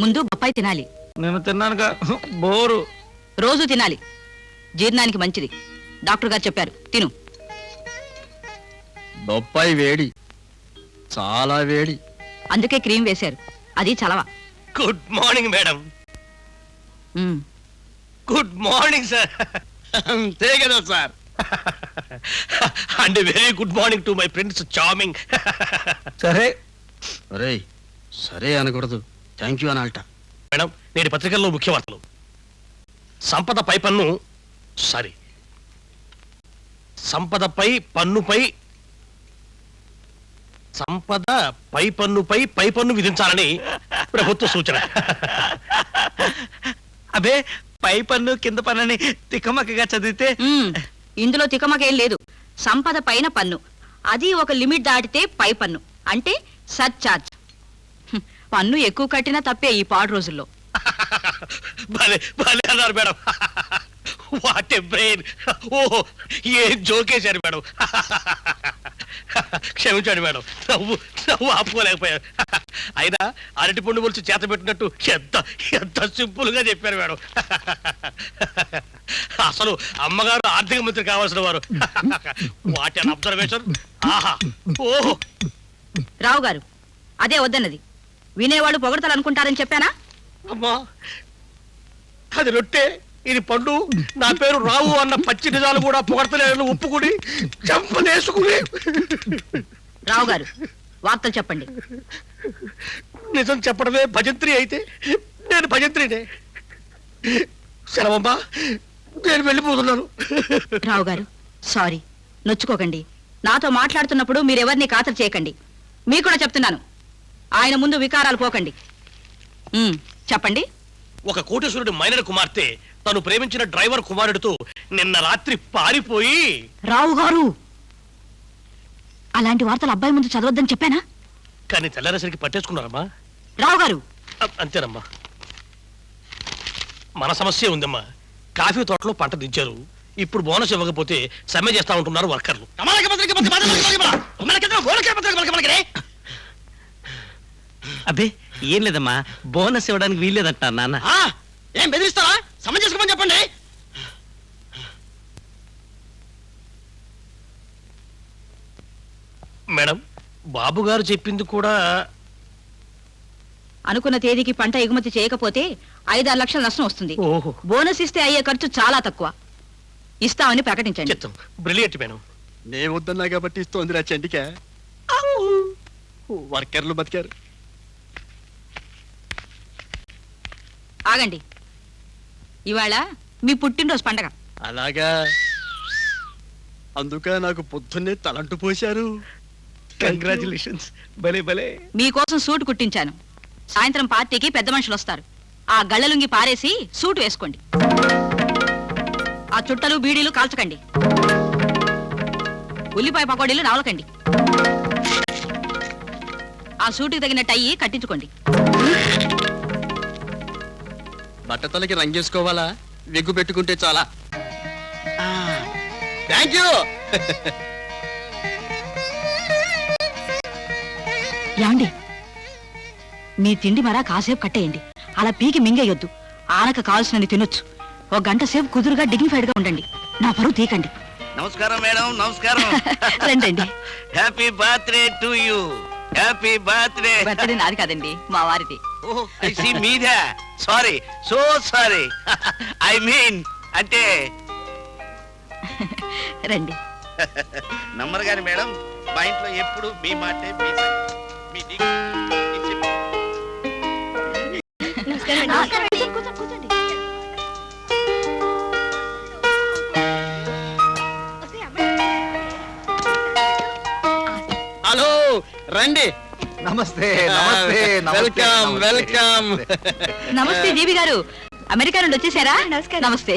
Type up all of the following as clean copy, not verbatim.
ముందు బొప్పాయి తినాలి. నేను తిన్నానుగా, బోరు. రోజు తినాలి, జీర్ణానికి మంచిది. డాక్టర్ గారు చెప్పారు, తిను. బొప్పాయి వేడి, చాలా వేడి. అందుకే క్రీమ్ వేశారు, అది చలవ. Good morning madam. Good morning sir. అంతే కదా sir. And very good morning to my friends charming. సరే అరే, సరే అనకూడదు, థ్యాంక్ యూ అనాలట. మేడం, నేటి పత్రికల్లో ముఖ్య వార్తలు. సంపదపై పన్ను సారీ సంపదపై పన్నుపై సంపద పై పన్నుపై పై పన్ను విధించాలని ప్రభుత్వ సూచన. అబే, పై పన్ను కింద పన్నుని తికమకగా చదివితే ఇందులో తికమకేం లేదు. సంపద పైన పన్ను, అది ఒక లిమిట్ దాటితే పై పన్ను, అంటే సర్చార్జ్. పన్ను ఎక్కువ కట్టినా తప్పే ఈ పాడు రోజుల్లో. భలే భలే అన్నారు మేడం. What a brain. ఓహో, ఏం జోకేశారు మేడం. క్షమించండి మేడం, నవ్వు నవ్వు ఆపుకోలేకపోయారు. అయినా అరటి పండు పులుసు చేత పెట్టినట్టు ఎంత ఎంత సింపుల్ గా చెప్పారు మేడం. అసలు అమ్మగారు ఆర్థిక మంత్రి కావాల్సిన వారు. What an observation. ఆహా, ఓహో. రావు గారు, అదే వద్దన్నది. వినేవాళ్ళు పొగడతారు అనుకుంటారని చెప్పానా? అమ్మా, అది రొట్టె, ఇది పండు. నా పేరు రావు అన్న పచ్చి నిజాలు కూడా పొగడతలేని ఉప్పుకుని చంపదేసుకుని. రావు గారు, వార్తలు చెప్పండి. నిజం చెప్పడమే భజంత్రి అయితే నేను భజంత్రినే. సెలవమ్మా, నేను వెళ్ళిపోతున్నాను. రావు గారు, సారీ, నొచ్చుకోకండి. నాతో మాట్లాడుతున్నప్పుడు మీరెవరిని ఖాతరు చేయకండి. మీకు కూడా చెప్తున్నాను, ఆయన ముందు వికారాలు పోకండి. చెప్పండి. ఒక కోటేశ్వరుడి మైనర్ కుమార్తె తను ప్రేమించిన డ్రైవర్ కుమారుడితో నిన్న రాత్రి పారిపోయి. రావు గారు, అలాంటి వార్తలు అబ్బాయి ముందు చదవద్దని చెప్పానా? కానీ తెల్లారేసరికి పట్టేసుకున్నారమ్మా. రావు గారు, అంతేనమ్మా. మన సమస్య ఉందమ్మా. కాఫీ తోటలో పంట దించారు, ఇప్పుడు బోనస్ ఇవ్వకపోతే సమ్మె చేస్తా ఉంటున్నారు వర్కర్లు. అబ్బే, ఏం లేదమ్మా, బోనస్ ఇవ్వడానికి వీల్లేదంట నాన్న. ఏం బెదిరిస్తారా? సమ్మె చేసుకోమని చెప్పండి. మేడం, బాబు గారు చెప్పింది కూడా. అనుకున్న తేదీకి పంట ఎగుమతి చేయకపోతే 5-6 లక్షల నష్టం వస్తుంది. ఓహో. బోనస్ ఇస్తే అయ్యే ఖర్చు చాలా తక్కువ. ఇస్తామని ప్రకటించండి. చిత్తం, బ్రిలియంట్ మేడం. నే వద్దన్నా కాబట్టి ఇస్తోంది రా చండిక. వర్కర్లు బతికారు. ఆగండి, ఇవాళ మీ పుట్టినరోజు పండగ. అలాగా, అందుక నాకు పొద్దున్నే తలంటు పోశారు. కంగ్రాచులేషన్స్. భలే భలే. మీకోసం సూట్ కుట్టించాను. సాయంత్రం పార్టీకి పెద్ద మనుషులు వస్తారు. ఆ గళ్ళలుంగి పారేసి సూట్ వేసుకోండి. ఆ చుట్టలు బీడీలు కాల్చకండి. ఉల్లిపాయ పకోడీలు నవలకండి. ఆ సూటుకి తగిన టై కట్టించుకోండి. బట్టతలకి రంగేసుకోవాలా? వెగ్గు పెట్టుకుంటే చాలా. Thank you. యాండి, మీ తిండి మరా కాసేపు కట్టేయండి. అలా పీకి మింగేయొద్దు. ఆనక కావాల్సినది తినొచ్చు. 1 గంట సేపు కుదురుగా డిగ్నిఫైడ్ గా ఉండండి. నా పరువు తీకండి. నమస్కారం మేడం, నమస్కారం. రండి. Happy birthday to you. Happy birthday. Birthday నాది కాదండి, మా వారిది. ఓహ్, ఐ సీ మీదా. Sorry, so sorry. I mean అంటే రండి. నమ్మరు గాని మేడం, మా ఇంట్లో ఎప్పుడు మీ మాటే మీ సంగతి. మీ కూర్చోండి. హలో, రండి. నమస్తే. నమస్తే. Welcome welcome. నమస్తే జీవి గారు, అమెరికా నుండి వచ్చేసారా? నమస్తే.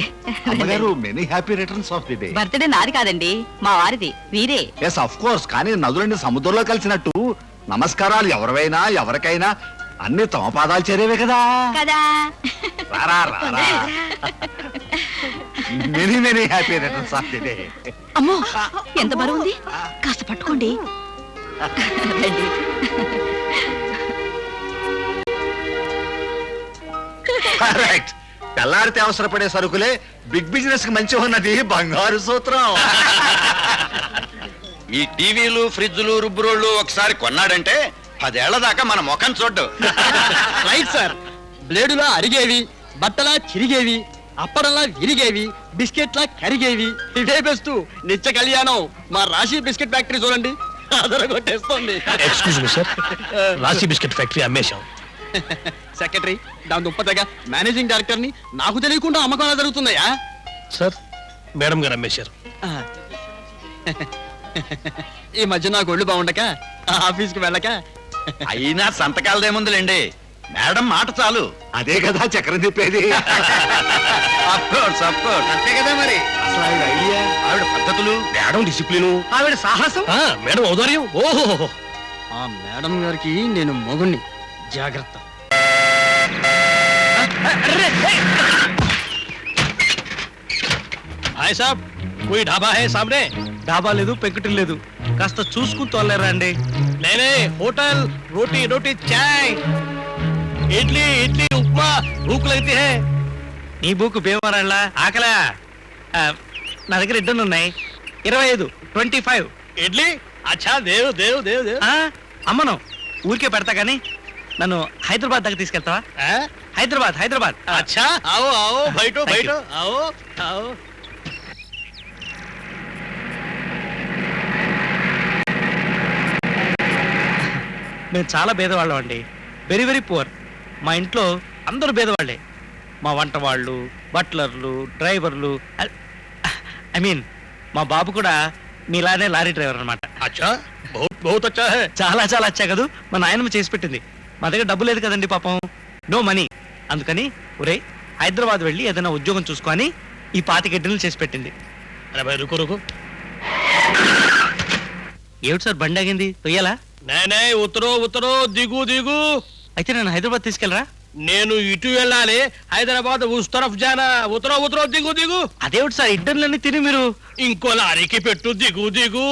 అమ్మగారు, many happy returns of the day. Birthday నాది కాదండి, మా వారిది. వీరే. Yes, of course. కానీ నదులండి సముద్రంలో కలిసినట్టు నమస్కారాలు ఎవరివైనా ఎవరికైనా అన్ని తమ పాదాలు చేరేవే కదా. కదా. రారా రారా. Many many happy returns of the day. అమ్మో, ఎంత బరువు ఉంది, కాస్త పట్టుకోండి. రండి. కరెక్ట్. తెల్లారితే అవసరపడే సరుకులే బిగ్ బిజినెస్ కి మంచి ఉన్నది బంగారు సూత్రం. ఈ టీవీలు ఫ్రిడ్జ్లు రుబ్బురోళ్ళు ఒకసారి కొన్నాడంటే 10 ఏళ్ల దాకా మన ముఖం చూడ్డు. Right sir. బ్లేడులా అరిగేవి, బట్టలా చిరిగేవి, అప్పడంలా విరిగేవి, బిస్కెట్లా కరిగేవి. ఇదే బెస్ట్. నిత్య కళ్యాణం మా రాశి బిస్కెట్ ఫ్యాక్టరీ చూడండి, అదరగొట్టేస్తుంది. ఎక్స్క్యూజ్ మీ సార్, రాశి బిస్కెట్ ఫ్యాక్టరీ అమ్మేశాం. సెక్రటరీ, దాని దుప్పతగా మేనేజింగ్ డైరెక్టర్ ని నాకు తెలియకుండా అమ్మకాలు జరుగుతున్నాయా? సార్, మేడం గారు అమ్మేశారు. ఈ మధ్య నాకు ఒళ్ళు బాగుండక ఆఫీస్కి వెళ్ళక అయినా సంతకాలదేముందులేండి, మేడం మాట చాలు. అదే కదా చక్రం తిప్పేది. Of course, of course. అంతే కదా మరి. అసలు ఆవిడ ఐడియా, ఆవిడ పద్ధతులు, మేడం డిసిప్లిను, ఆవిడ సాహసం, మేడం ఔదార్యం. ఓహో, ఆ మేడం గారికి నేను మొగుణ్ణి. జాగ్రత్త. హాయ్ సాబ్, కోయి ఢాబా హై సామ్నే? డాబా లేదు, పెంకుటిల్ లేదు. కాస్త చూసుకుని తోలేరా అండి. నేనే హోటల్, రోటీ రోటీ చాయ్, ఇడ్లీ ఇడ్లీ ఉప్మా, భూక్ లగతీ హై. నీ బుక్ భీమవరంలా ఆకలా? నా దగ్గర ఇద్దరు ఉన్నాయి. 25, 25. ఇడ్లీ అచ్చా, దేవ్ దేవ్ దేవ్ దేవ్. అమ్మను ఊరికే పెడతా కానీ నన్ను హైదరాబాద్ దగ్గర తీసుకెళ్తావా? హైదరాబాద్, హైదరాబాద్. अच्छा आओ आओ बैठो Thank बैठो आओ आओ. మేము చాలా పేదవాళ్ళం అండి, వెరీ వెరీ పువర్. మా ఇంట్లో అందరూ పేదవాళ్ళే. మా వంట వాళ్ళు, బట్లర్లు, డ్రైవర్లు, ఐ మీన్ మా బాబు కూడా మీలానే లారీ డ్రైవర్ అనమాట. अच्छा बहुत बहुत अच्छा है. చాలా చాలా వచ్చా కదూ. మా నాయనమ్మ చేసి పెట్టింది. మా దగ్గర డబ్బు లేదు కదండి పాపం, నో మనీ. అందుకని ఒరే హైదరాబాద్ వెళ్ళి ఏదైనా ఉద్యోగం చూసుకొని ఈ 25 ఇడ్లీలు చేసి పెట్టింది. अरे भाई रुको रुको. ఏమిటి సార్ బండి ఆగింది, తొయ్యాలా? नहीं नहीं उतरो उतरो, दिगू दिगू. అయితే నన్ను హైదరాబాద్ తీసుకెళ్ళరా? నేను ఇటు వెళ్ళాలి, హైదరాబాద్ ఉస్ తరఫ్ జానా. ఉతరో ఉతరో, దిగు దిగు. అదేమిటి సార్ ఇడ్లీలన్నీ తిని మీరు? ఇంకో లారీకి పెట్టు, దిగు దిగు.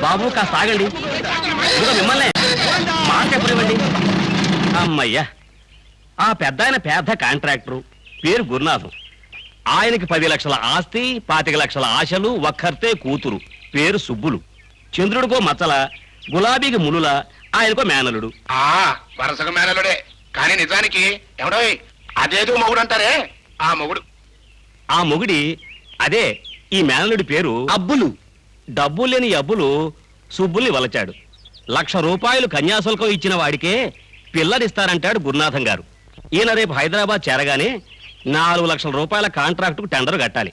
బాబు కాస్త ఆగండి. ఇదిగో మిమ్మల్ని మాట చెప్పనివ్వండి. అమ్మయ్యా, ఆ పెద్ద ఆయన పేద కాంట్రాక్టరు, పేరు గురునాథం. ఆయనకి 10 లక్షల ఆస్తి, 25 లక్షల ఆశలు, ఒక్కర్తే కూతురు, పేరు సుబ్బులు. చంద్రుడికో మచ్చల, గులాబీకి ములుల, ఆయనకో మేనలుడు. వరుసగా మేనలుడే, కానీ నిజానికి ఎవడో అదేదో మొగుడు అంటారే, ఆ మొగుడు. ఆ మొగుడి అదే ఈ మేనలుడి పేరు అబ్బులు. డబ్బు లేని అబ్బులు సుబ్బుల్ని వలచాడు. 1,00,000 రూపాయలు కన్యాశుల్కం ఇచ్చిన వాడికే పిల్లనిస్తారంటాడు గురునాథం గారు. ఈయన రేపు హైదరాబాద్ చేరగానే 4 లక్షల రూపాయల కాంట్రాక్టుకు టెండర్ కట్టాలి.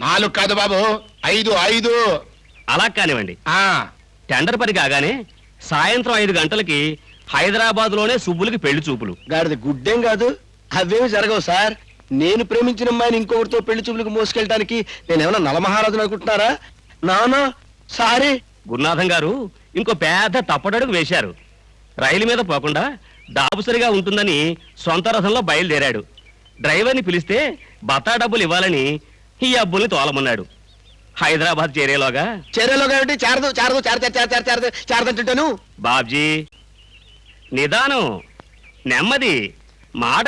4 కాదు బాబు, 5. అలా కానివ్వండి. టెండర్ పని కాగానే సాయంత్రం 5 గంటలకి హైదరాబాద్ లోనే సుబ్బులకి పెళ్లి చూపులు. గాడిద గుడ్డేం కాదు, అవేమి జరగవు సార్. నేను ప్రేమించిన అమ్మాయిని ఇంకొకరితో పెళ్లి చూపులకు మోసుకెళ్ళడానికి నేనేమన్నా నలమహారాజుని అనుకుంటున్నారా? నానా సారీ. గురునాథం గారు ఇంకో పెద్ద తప్పడడుగు వేశారు. రైలు మీద పోకుండా దాబుసరిగా ఉంటుందని సొంత రథంలో బయలుదేరాడు. డ్రైవర్ని పిలిస్తే బతా డబ్బులు ఇవ్వాలని ఈ అబ్బుల్ని తోలమన్నాడు. హైదరాబాద్ చేరేలోగా ఏమిటి చారదు చారదు చారదు చారదంటుంటాను. బాబ్జీ నిదానం, నెమ్మది, మాట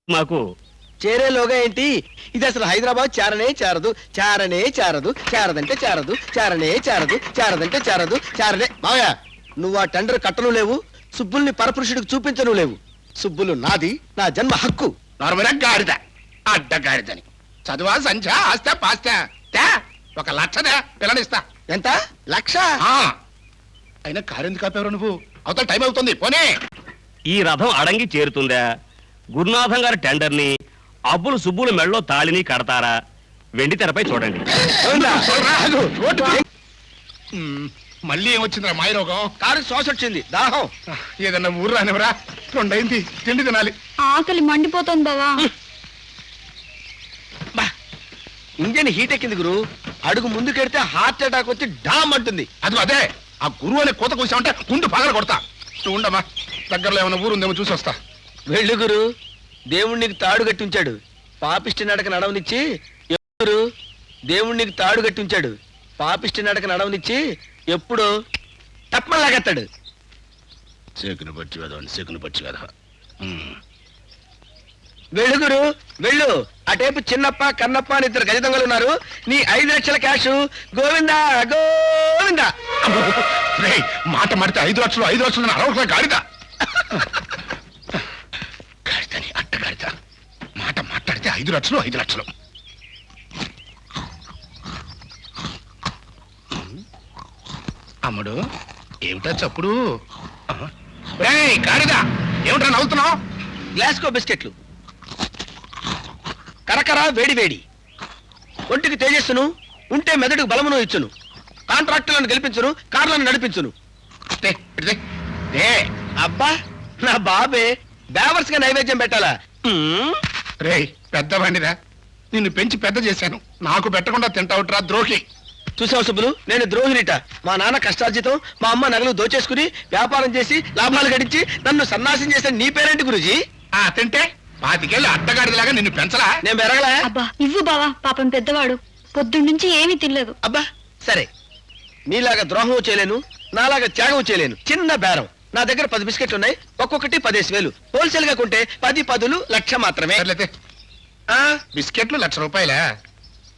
మాకు. చేరేలోగా ఏంటి, ఇది అసలు హైదరాబాద్ చారనే చారదు, చారనే చారదు, చారదంటే చారదు, చారనే చారదు, చారదంటే చారదు, చారనే. మావయ్య, నువ్వు ఆ టెండర్ కట్టను లేవు, సుబ్బుల్ని పరపురుషుడికి చూపించను లేవు. సుబ్బులు నాది, నా జన్మ హక్కు. నార్మల్ గాడిద, అడ్డగాడిదని. చదువా సంధ్య, ఆస్తా పాస్తా, 1 లక్ష పిల్లనిస్తా. ఎంత? 1,00,000? అయినా కారెందుకు కాపేవరు నువ్వు? అవతల టైం అవుతుంది, పోనీ. ఈ రథం అడంగి చేరుతుందా? గురునాథం గారి టెండర్ని, అబ్బులు సుబ్బులు మెళ్ళో తాళిని కడతారా? వెండి తెరపై చూడండి. మళ్ళీ ఏమొచ్చిందిరా మాయరోగం? కారు శ్వాస వచ్చింది, దాహం. ఏదన్నా ఊరు రానివరా? 2 అయింది, తిండి తినాలి. ఆకలి మండిపోతుంది బావా. ఇంజన్ హీట్ ఎక్కింది గురు. అడుగు ముందుకెడితే హార్ట్ అటాక్ వచ్చి డామ్ అంటుంది. అదే ఆ గురువు అనే కోత కూర్చామంటే గుండు పగల కొడతా. నువ్వు ఉండమ్మా, దగ్గరలో ఏమైనా ఊరు ఉందేమో చూసి వస్తా. వెళ్ళు గురు, దేవుడు నీకు తాడు కట్టించాడు. పాపిష్టి నడక నడవనిచ్చి గురు, దేవుడు నీకు తాడు కట్టి ఉంచాడు. పాపిష్టి నడక నడవనిచ్చి ఎప్పుడో తప్పలాగెత్తాడు. సేకును పచ్చి కదా సేకును పచ్చి కదా. వెళ్ళు గురు వెళ్ళు. అటేపు చిన్నప్ప కన్నప్ప అని 2 గజ దొంగలు ఉన్నారు. నీ 5 లక్షల క్యాష్ గోవిందా గోవిందా. రేయ్, మాట మాడితే 5 లక్షలు 5 లక్షలు అరవట్ల గాడిద. గాడిదని అట్ట గాడిద. మాట మాట్లాడితే 5 లక్షలు 5 లక్షలు. అమ్ముడు ఏమిటా చప్పుడు? రేయ్ గాడిద, ఏమిటా నవ్వుతున్నావు? గ్లాస్కో బిస్కెట్లు కరకర వేడి వేడి, ఒంటికి తేజస్సును, ఉంటే మెదడుకు బలమును ఇచ్చును, కాంట్రాక్టులను గెలిపించును, కార్లను నడిపించును. దే, ఇటు దే. దే. అబ్బా నా బాబే బేవర్స్ గా నైవేద్యం పెట్టాలా? రేయ్ పెద్దవాడిరా, నిన్ను పెంచి పెద్ద చేశాను, నాకు పెట్టకుండా తింటావుట్రా ద్రోహి. చూసావు సుబ్బులు, నేను ద్రోహినిట. మా నాన్న కష్టార్జితం, మా అమ్మ నగలు దోచేసుకుని వ్యాపారం చేసి లాభాలు గడించి నన్ను సన్నాసం చేసిన నీ పేరేంటి గురుజీ? ఆ తింటే 25 ఏళ్ళు అడ్డగాడిలాగా నిన్ను పెంచలా? నేను పెరగలా? అబ్బా ఇవ్వు బావా, పాపం పెద్దవాడు పొద్దున్నుంచి ఏమీ తినలేదు. అబ్బా సరే, నీలాగా ద్రోహం చేయలేను, నాలాగా త్యాగం చేయలేను. చిన్న బేరం. నా దగ్గర 10 బిస్కెట్లు ఉన్నాయి, ఒక్కొక్కటి 15,000. హోల్సేల్ గా కొంటే 10 10 లక్ష మాత్రమే. సర్లేతే. ఆ, బిస్కెట్లు 1,00,000 రూపాయలా?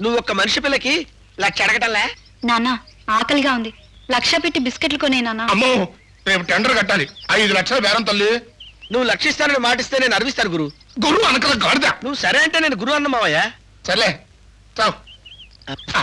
నువ్వు ఒక్క మనిషి పిల్లకి లక్ష అడగటంలే. నాన్న ఆకలిగా ఉంది, 1,00,000 పెట్టి బిస్కెట్లు కొనే నాన్న. అమ్మో, రేపు టెండర్ కట్టాలి. 5 లక్షల బేరం తల్లి. నువ్వు లక్షిస్తానని మాటిస్తే నేను అర్విస్తాను గురు. గురువు అనకల గాడిద. నువ్వు సరే అంటే నేను గురు అన్న మావయ్య. సర్లే చావు. ఆ,